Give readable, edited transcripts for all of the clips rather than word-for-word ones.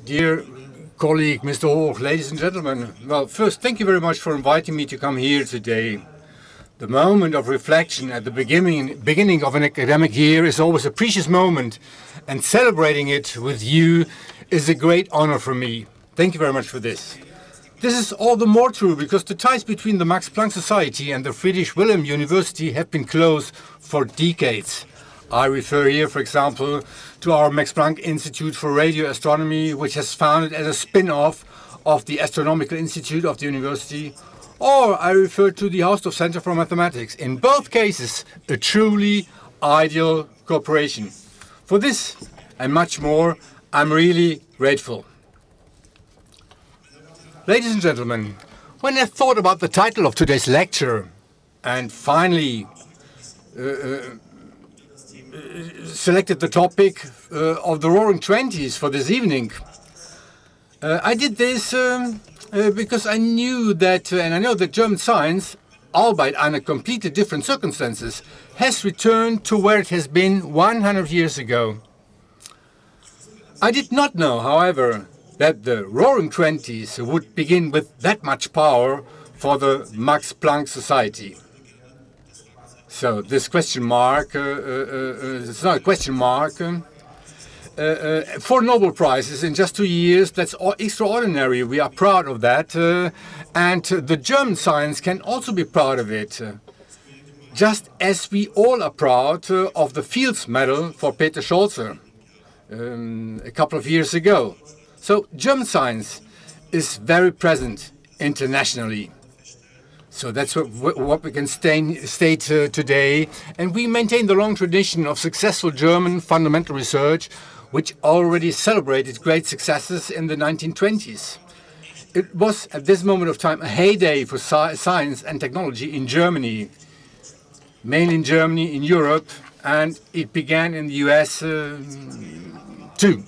Dear colleague, Mr. Hoch, ladies and gentlemen, well, first, thank you very much for inviting me to come here today. The moment of reflection at the beginning of an academic year is always a precious moment, and celebrating it with you is a great honor for me. Thank you very much for this. This is all the more true because the ties between the Max Planck Society and the Friedrich Wilhelm University have been close for decades. I refer here, for example, to our Max Planck Institute for Radio Astronomy, which has founded as a spin-off of the Astronomical Institute of the University, or I refer to the Hausdorff Center for Mathematics. In both cases, a truly ideal cooperation. For this and much more, I'm really grateful. Ladies and gentlemen, when I thought about the title of today's lecture and finally selected the topic of the Roaring Twenties for this evening, I did this because I knew that, and I know that German science, albeit under completely different circumstances, has returned to where it has been 100 years ago. I did not know, however, that the Roaring Twenties would begin with that much power for the Max Planck Society. So this question mark, it's not a question mark, 4 Nobel Prizes in just 2 years, that's extraordinary. We are proud of that. And the German science can also be proud of it. Just as we all are proud of the Fields Medal for Peter Scholze a couple of years ago. So German science is very present internationally. So that's what we can state today. And we maintain the long tradition of successful German fundamental research, which already celebrated great successes in the 1920s. It was, at this moment of time, a heyday for science and technology in Germany, mainly in Germany, in Europe, and it began in the US too.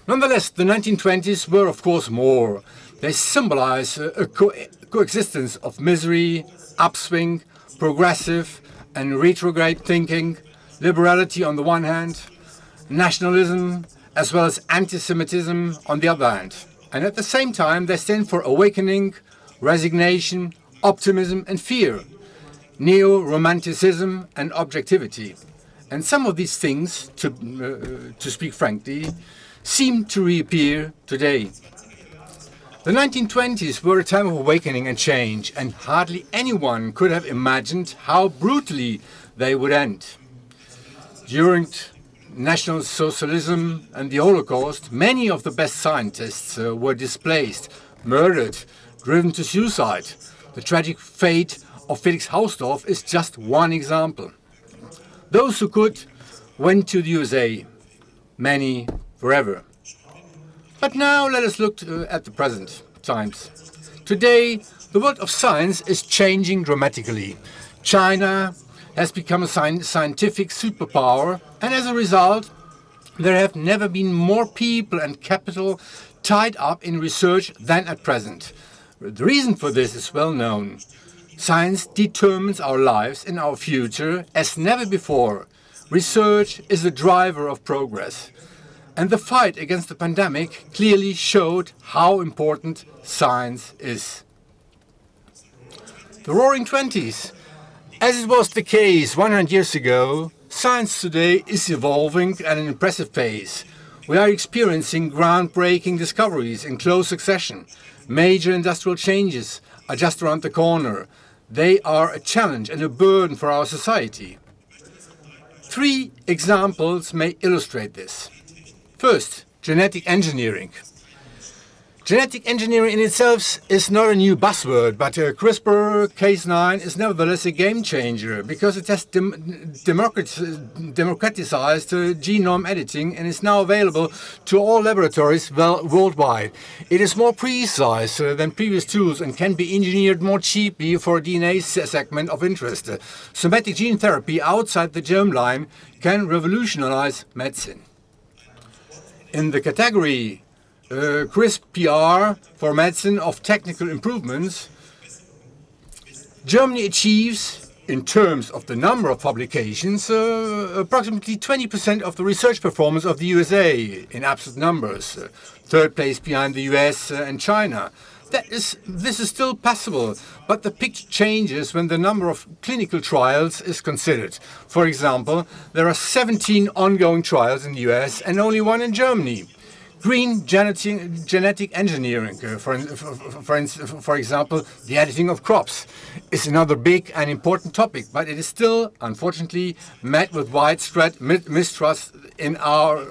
Nonetheless, the 1920s were, of course, more. They symbolize a coexistence of misery, upswing, progressive and retrograde thinking, liberality on the one hand, nationalism as well as anti-Semitism on the other hand. And at the same time, they stand for awakening, resignation, optimism and fear, neo-romanticism and objectivity. And some of these things, to speak frankly, seem to reappear today. The 1920s were a time of awakening and change, and hardly anyone could have imagined how brutally they would end. During National Socialism and the Holocaust, many of the best scientists were displaced, murdered, driven to suicide. The tragic fate of Felix Hausdorff is just one example. Those who could went to the USA, many forever. But now let us look at the present times. Today, the world of science is changing dramatically. China has become a scientific superpower, and as a result, there have never been more people and capital tied up in research than at present. The reason for this is well known. Science determines our lives and our future as never before. Research is the driver of progress. And the fight against the pandemic clearly showed how important science is. The Roaring Twenties. As it was the case 100 years ago, science today is evolving at an impressive pace. We are experiencing groundbreaking discoveries in close succession. Major industrial changes are just around the corner. They are a challenge and a burden for our society. 3 examples may illustrate this. First, genetic engineering. Genetic engineering in itself is not a new buzzword, but CRISPR-Cas9 is nevertheless a game changer because it has democratized genome editing and is now available to all laboratories worldwide. It is more precise than previous tools and can be engineered more cheaply for a DNA segment of interest. Somatic gene therapy outside the germline can revolutionize medicine. In the category CRISPR for medicine of technical improvements, Germany achieves in terms of the number of publications, approximately 20% of the research performance of the USA in absolute numbers, third place behind the US and China. This is still possible, but the picture changes when the number of clinical trials is considered. For example, there are 17 ongoing trials in the US and only one in Germany. Green genetic engineering, for example, the editing of crops, is another big and important topic, but it is still, unfortunately, met with widespread mistrust in our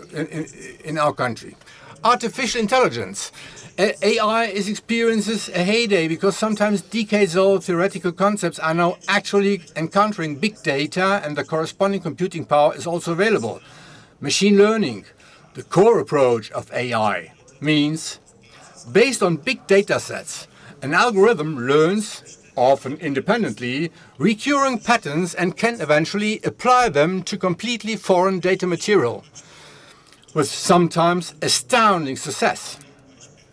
country. Artificial intelligence. AI experiences a heyday because sometimes decades-old theoretical concepts are now actually encountering big data, and the corresponding computing power is also available. Machine learning. The core approach of AI means, based on big data sets, an algorithm learns, often independently, recurring patterns and can eventually apply them to completely foreign data material, with sometimes astounding success.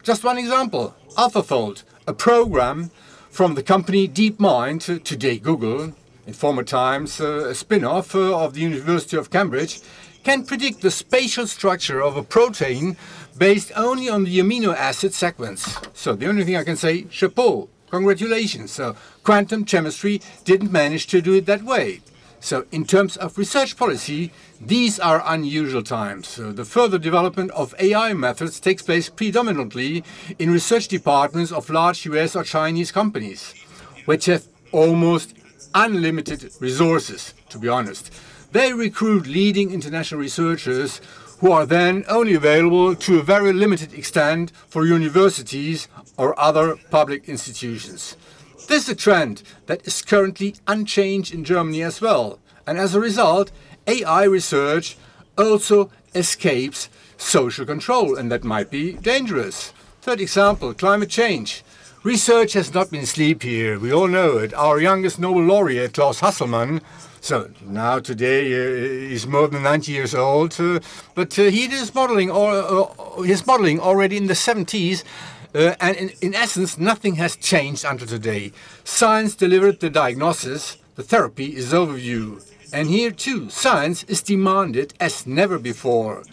Just one example, AlphaFold, a program from the company DeepMind, today Google, in former times a spin-off of the University of Cambridge, can predict the spatial structure of a protein based only on the amino acid sequence. So the only thing I can say, chapeau, congratulations. So quantum chemistry didn't manage to do it that way. So in terms of research policy, these are unusual times. So the further development of AI methods takes place predominantly in research departments of large US or Chinese companies, which have almost unlimited resources, to be honest. They recruit leading international researchers who are then only available to a very limited extent for universities or other public institutions. This is a trend that is currently unchanged in Germany as well. And as a result, AI research also escapes social control, and that might be dangerous. Third example, climate change. Research has not been asleep here. We all know it. Our youngest Nobel laureate, Klaus Hasselmann, so now today he's more than 90 years old, but he did his modeling already in the 70s, and in essence nothing has changed until today. Science delivered the diagnosis, the therapy is overview, and here too science is demanded as never before.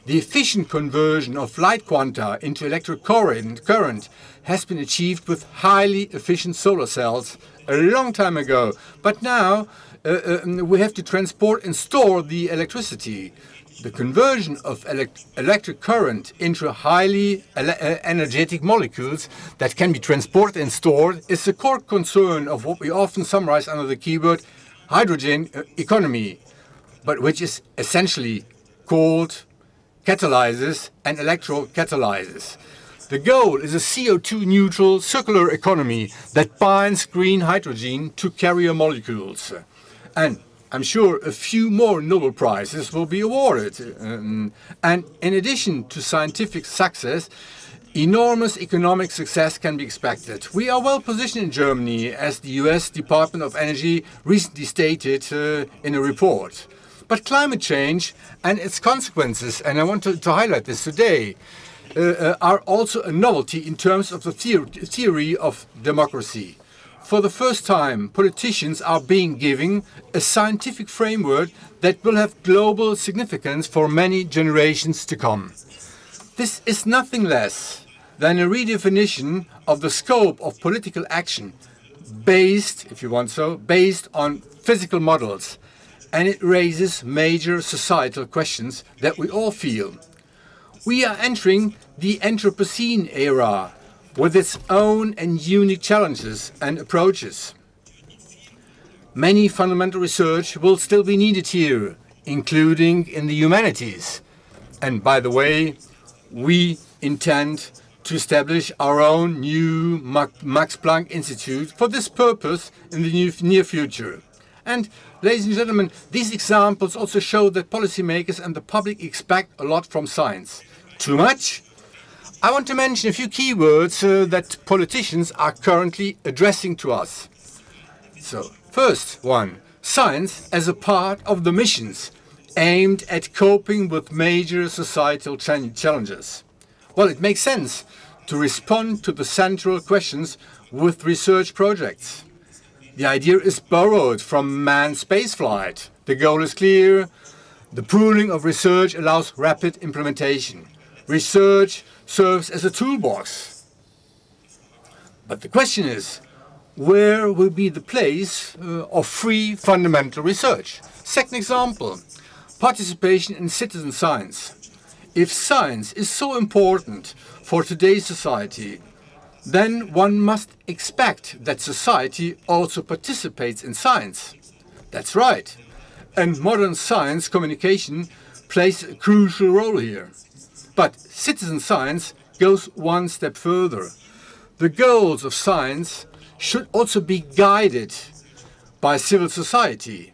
The efficient conversion of light quanta into electric current has been achieved with highly efficient solar cells a long time ago, but now we have to transport and store the electricity. The conversion of electric current into highly energetic molecules that can be transported and stored is the core concern of what we often summarize under the keyword hydrogen economy, but which is essentially called catalysis and electrocatalysis. The goal is a CO2-neutral circular economy that binds green hydrogen to carrier molecules. And I'm sure a few more Nobel Prizes will be awarded. And in addition to scientific success, enormous economic success can be expected. We are well positioned in Germany, as the US Department of Energy recently stated in a report. But climate change and its consequences, and I want to highlight this today, are also a novelty in terms of the theory of democracy. For the first time, politicians are being given a scientific framework that will have global significance for many generations to come. This is nothing less than a redefinition of the scope of political action based, if you want so, based on physical models. And it raises major societal questions that we all feel. We are entering the Anthropocene era with its own and unique challenges and approaches. Many fundamental research will still be needed here, including in the humanities. And by the way, we intend to establish our own new Max Planck Institute for this purpose in the near future. And ladies and gentlemen, these examples also show that policymakers and the public expect a lot from science. Too much? I want to mention a few keywords that politicians are currently addressing to us. So, first one, science as a part of the missions aimed at coping with major societal challenges. Well, it makes sense to respond to the central questions with research projects. The idea is borrowed from manned spaceflight. The goal is clear. The pooling of research allows rapid implementation. Research serves as a toolbox. But the question is, where will be the place of free fundamental research? Second example, participation in citizen science. If science is so important for today's society, then one must expect that society also participates in science. That's right. And modern science communication plays a crucial role here. But citizen science goes one step further. The goals of science should also be guided by civil society.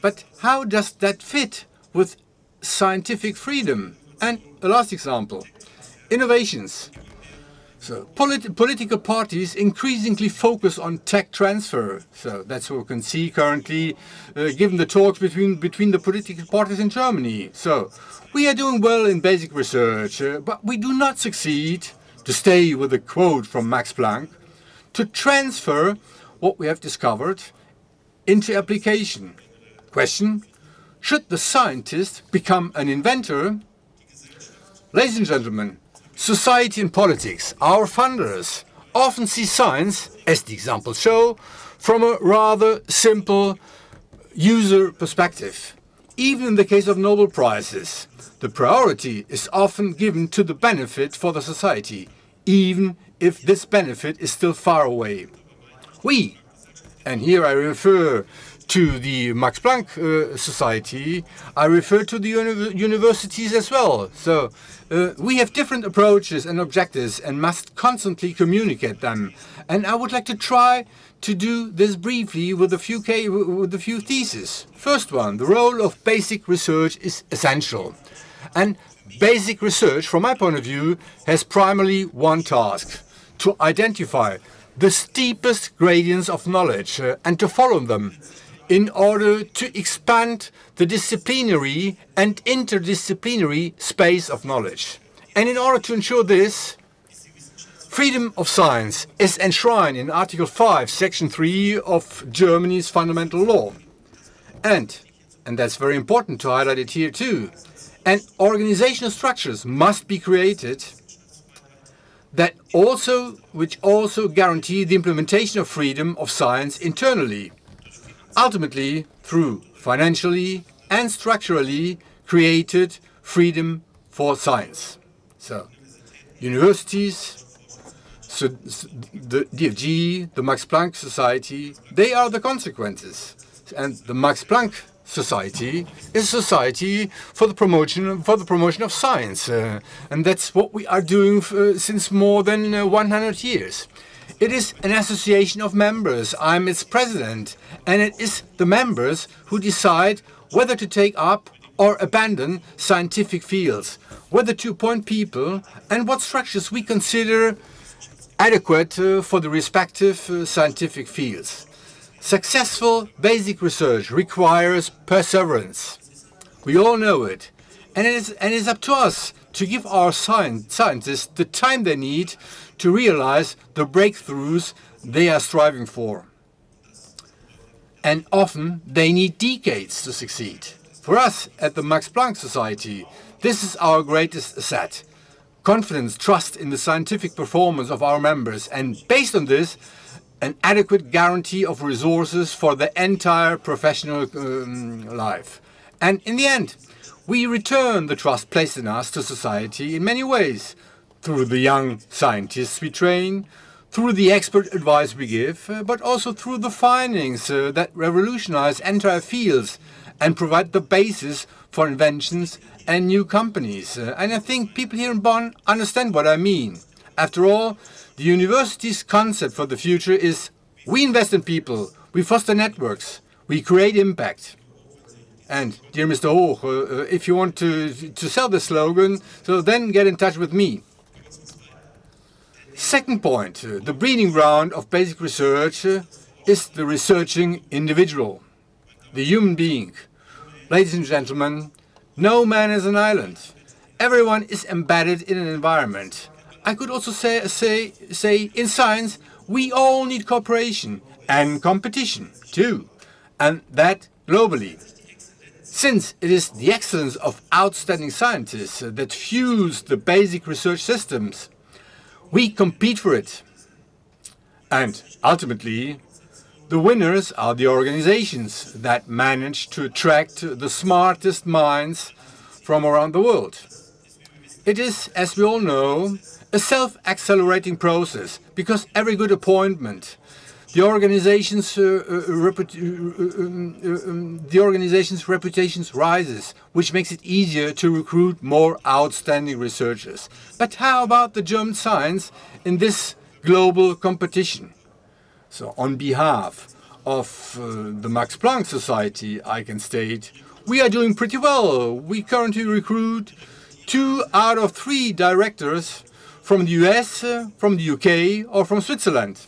But how does that fit with scientific freedom? And the last example, innovations. So political parties increasingly focus on tech transfer. So that's what we can see currently, given the talks between the political parties in Germany. So we are doing well in basic research, but we do not succeed, to stay with a quote from Max Planck, to transfer what we have discovered into application. Question, should the scientist become an inventor? Ladies and gentlemen, society and politics, our funders, often see science, as the examples show, from a rather simple user perspective. Even in the case of Nobel Prizes, the priority is often given to the benefit for the society, even if this benefit is still far away. We, and here I refer to the Max Planck Society, I refer to the universities as well. So we have different approaches and objectives and must constantly communicate them. And I would like to try to do this briefly with a few theses. First one, the role of basic research is essential. And basic research, from my point of view, has primarily one task: to identify the steepest gradients of knowledge and to follow them in order to expand the disciplinary and interdisciplinary space of knowledge. And in order to ensure this, freedom of science is enshrined in Article 5, Section 3 of Germany's fundamental law. And that's very important to highlight it here too, and organizational structures must be created which also guarantee the implementation of freedom of science internally, ultimately through financially and structurally created freedom for science. So, universities, so the DFG, the Max Planck Society, they are the consequences. And the Max Planck Society is a society for the promotion of science, and that's what we are doing since more than 100 years. It is an association of members. I'm its president, and it is the members who decide whether to take up or abandon scientific fields, whether to appoint people, and what structures we consider adequate for the respective scientific fields. Successful basic research requires perseverance. We all know it. And it's up to us to give our scientists the time they need to realize the breakthroughs they are striving for. And often they need decades to succeed. For us at the Max Planck Society, this is our greatest asset. Confidence, trust in the scientific performance of our members, and based on this, an adequate guarantee of resources for the entire professional life. And in the end, we return the trust placed in us to society in many ways, through the young scientists we train, through the expert advice we give, but also through the findings that revolutionize entire fields and provide the basis for inventions and new companies. And I think people here in Bonn understand what I mean. After all, the university's concept for the future is we invest in people, we foster networks, we create impact. And, dear Mr. Hoch, if you want to sell the slogan, so then get in touch with me. Second point, the breeding ground of basic research is the researching individual, the human being. Ladies and gentlemen, no man is an island. Everyone is embedded in an environment. I could also say in science, we all need cooperation, and competition too, and that globally. Since it is the excellence of outstanding scientists that fuels the basic research systems, we compete for it. And ultimately, the winners are the organizations that manage to attract the smartest minds from around the world. It is, as we all know, a self-accelerating process, because every good appointment, the organization's reputation rises, which makes it easier to recruit more outstanding researchers. But how about the German science in this global competition? So on behalf of the Max Planck Society, I can state we are doing pretty well. We currently recruit 2 out of 3 directors from the US, from the UK, or from Switzerland.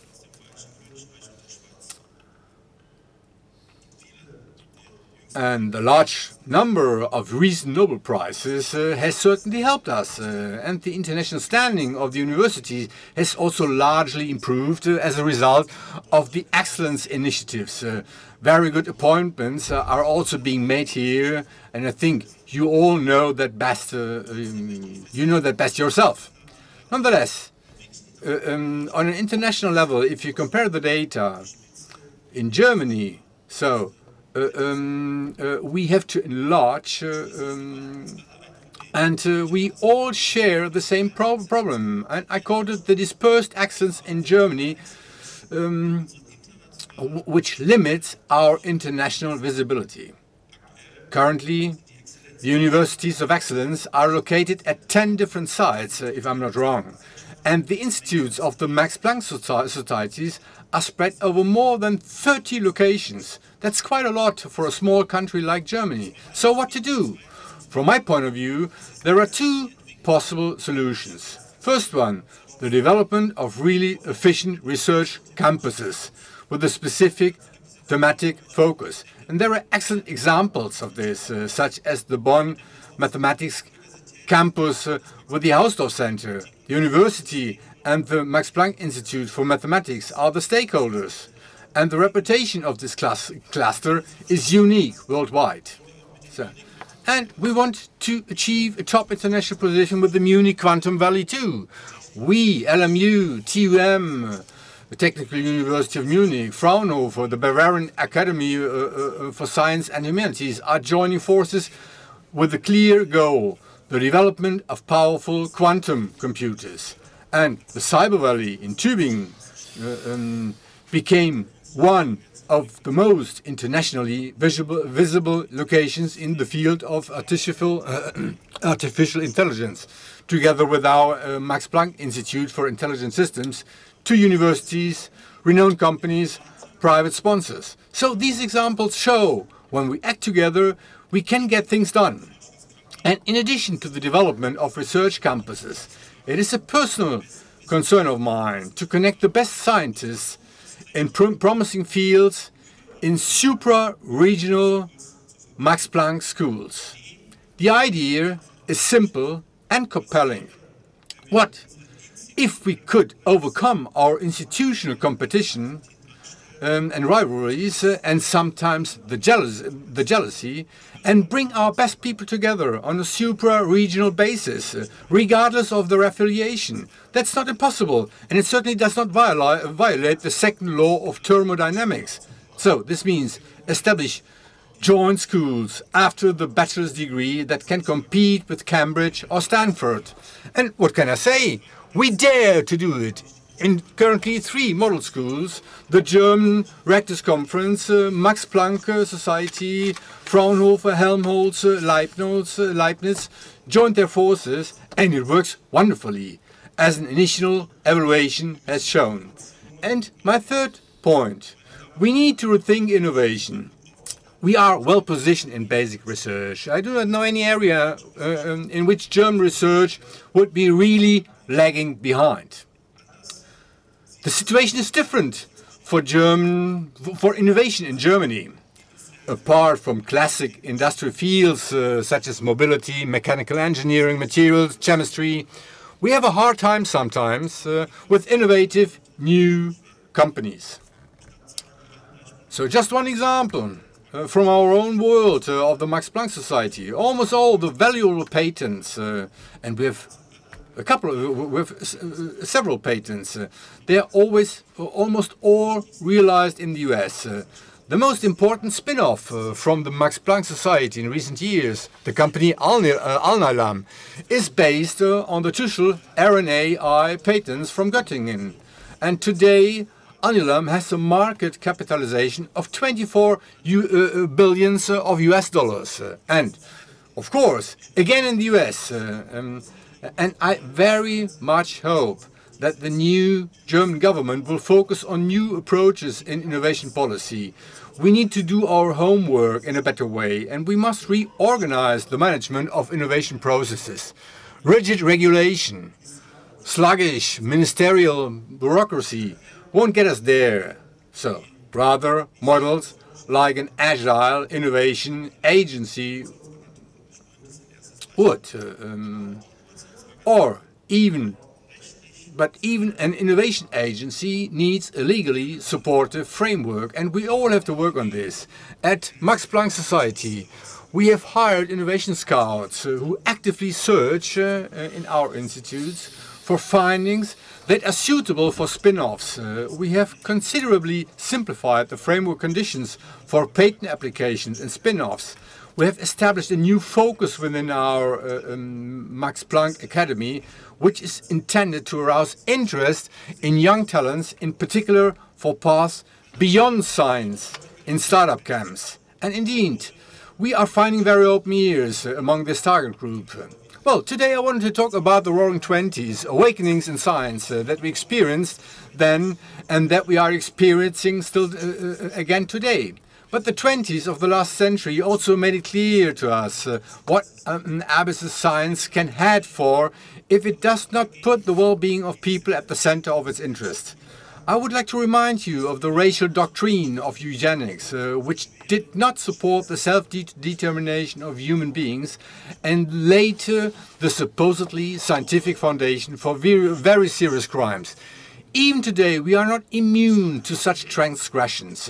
And the large number of recent Nobel Prizes has certainly helped us, and the international standing of the university has also largely improved as a result of the excellence initiatives. Very good appointments are also being made here, and I think you all know that best. You know that best yourself. Nonetheless, on an international level, if you compare the data in Germany, so we have to enlarge, and we all share the same problem. And I called it the dispersed excellence in Germany, which limits our international visibility. Currently, the universities of excellence are located at 10 different sites, if I'm not wrong. And the institutes of the Max Planck Societies are spread over more than 30 locations. That's quite a lot for a small country like Germany. So what to do? From my point of view, there are 2 possible solutions. First one, the development of really efficient research campuses with a specific thematic focus. And there are excellent examples of this, such as the Bonn Mathematics Campus with the Hausdorff Center. The university and the Max Planck Institute for Mathematics are the stakeholders. And the reputation of this cluster is unique worldwide. And we want to achieve a top international position with the Munich Quantum Valley too. We, LMU, TUM, the Technical University of Munich, Fraunhofer, the Bavarian Academy for Science and Humanities are joining forces with a clear goal: the development of powerful quantum computers. And the Cyber Valley in Tübingen became one of the most internationally visible locations in the field of artificial intelligence, together with our Max Planck Institute for Intelligent Systems, 2 universities, renowned companies, private sponsors. So these examples show when we act together, we can get things done. And in addition to the development of research campuses, it is a personal concern of mine to connect the best scientists in promising fields in supra-regional Max Planck schools. The idea is simple and compelling. What if we could overcome our institutional competition and rivalries and sometimes the jealousy, and bring our best people together on a supra-regional basis, regardless of their affiliation? That's not impossible, and it certainly does not violate the second law of thermodynamics. So this means establish joint schools after the bachelor's degree that can compete with Cambridge or Stanford. And what can I say? We dare to do it. In currently 3 model schools, the German Rectors Conference, Max Planck Society, Fraunhofer, Helmholtz, Leibniz joined their forces, and it works wonderfully, as an initial evaluation has shown. And my third point, we need to rethink innovation. We are well positioned in basic research. I do not know any area in which German research would be really lagging behind. The situation is different for innovation in Germany. Apart from classic industrial fields such as mobility, mechanical engineering, materials, chemistry, we have a hard time sometimes with innovative new companies. So just one example from our own world of the Max Planck Society. Almost all the valuable patents, and we have several patents, they are almost all realized in the US. The most important spin-off from the Max Planck Society in recent years, the company Alnylam, is based on the Tuschl RNAi patents from Göttingen. And today, Alnylam has a market capitalization of 24 billions of US dollars. And, of course, again in the US, and I very much hope that the new German government will focus on new approaches in innovation policy. We need to do our homework in a better way, and we must reorganize the management of innovation processes. Rigid regulation, sluggish ministerial bureaucracy won't get us there. So, rather, models like an agile innovation agency would, but even an innovation agency needs a legally supportive framework, and we all have to work on this. At Max Planck Society, we have hired innovation scouts who actively search in our institutes for findings that are suitable for spin-offs. We have considerably simplified the framework conditions for patent applications and spin-offs. We have established a new focus within our Max Planck Academy, which is intended to arouse interest in young talents, in particular for paths beyond science in startup camps. And indeed, we are finding very open ears among this target group. Well, today I wanted to talk about the Roaring Twenties, awakenings in science that we experienced then and that we are experiencing still again today. But the 20s of the last century also made it clear to us what an abyss of science can head for if it does not put the well-being of people at the center of its interest. I would like to remind you of the racial doctrine of eugenics, which did not support the self-determination of human beings, and later the supposedly scientific foundation for very serious crimes. Even today, we are not immune to such transgressions.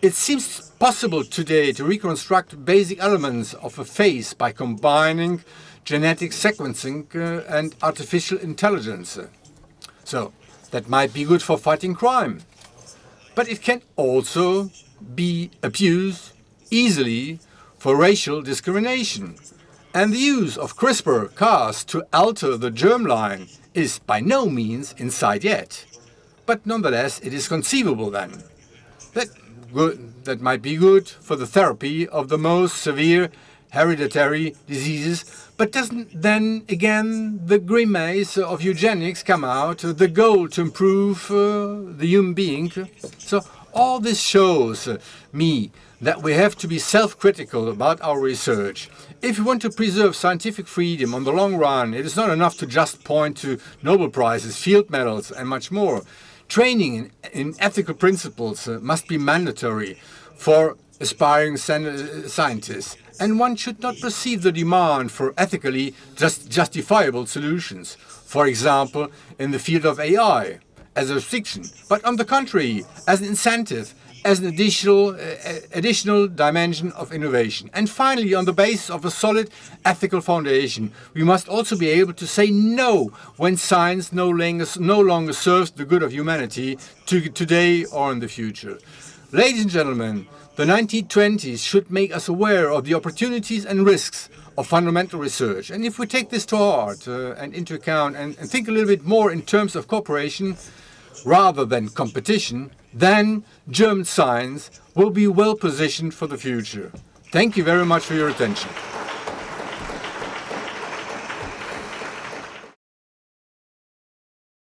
It seems possible today to reconstruct basic elements of a face by combining genetic sequencing and artificial intelligence. So, that might be good for fighting crime. But it can also be abused easily for racial discrimination. And the use of CRISPR-Cas to alter the germline is by no means in sight yet. But nonetheless, it is conceivable then. That might be good for the therapy of the most severe hereditary diseases, but doesn't then again the grimace of eugenics come out, the goal to improve the human being? So all this shows me that we have to be self-critical about our research. If we want to preserve scientific freedom on the long run, it is not enough to just point to Nobel Prizes, field medals and much more. Training in ethical principles must be mandatory for aspiring scientists, and one should not perceive the demand for ethically justifiable solutions, for example, in the field of AI, as a restriction, but on the contrary, as an incentive, as an additional dimension of innovation. And finally, on the basis of a solid ethical foundation, we must also be able to say no when science no longer serves the good of humanity today or in the future. Ladies and gentlemen, the 1920s should make us aware of the opportunities and risks of fundamental research. And if we take this to heart and into account and think a little bit more in terms of cooperation rather than competition, then German science will be well positioned for the future. Thank you very much for your attention.